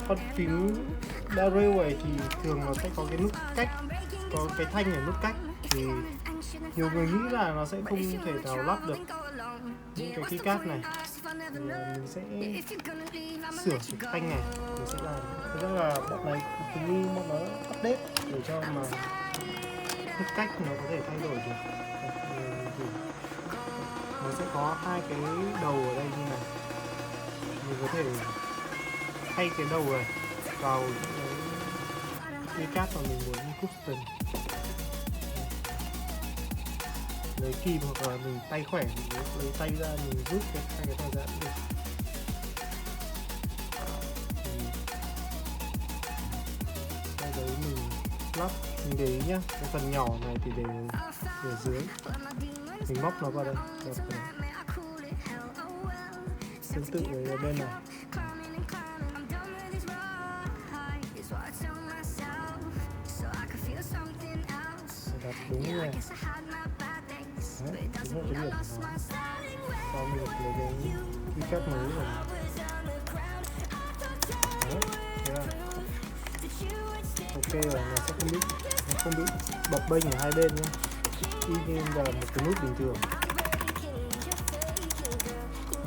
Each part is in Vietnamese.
Con phím Daryl này thì thường nó sẽ có cái nút cách, có cái thanh ở nút cách, thì nhiều người nghĩ là nó sẽ không thể nào lắp được những cái keycard này. Thì mình sẽ sửa cái thanh này, mình sẽ làm. Thực ra là bọn này hình như bọn nó update để cho mà nút cách nó có thể thay đổi được. Nó sẽ có hai cái đầu ở đây như này, mình có thể thay cái đầu này vào những cái card mà mình muốn custom, lấy kim hoặc là mình tay khỏe mình lấy tay ra, mình rút hai cái tay ra cũng được. Sau đấy mình lắp, mình để ý nhá, cái phần nhỏ này thì để ở dưới, mình móc nó vào đây, tương tự với bên này. Đặt đúng rồi. Đấy, đúng rồi cái điểm của nó. Sau mình lấy cái keycard mới rồi. Đấy, thế là ok rồi, nó sẽ không bị bập bênh ở hai bên nhé, y như là một cái nút bình thường,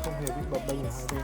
không hề bị bập bênh ở hai bên.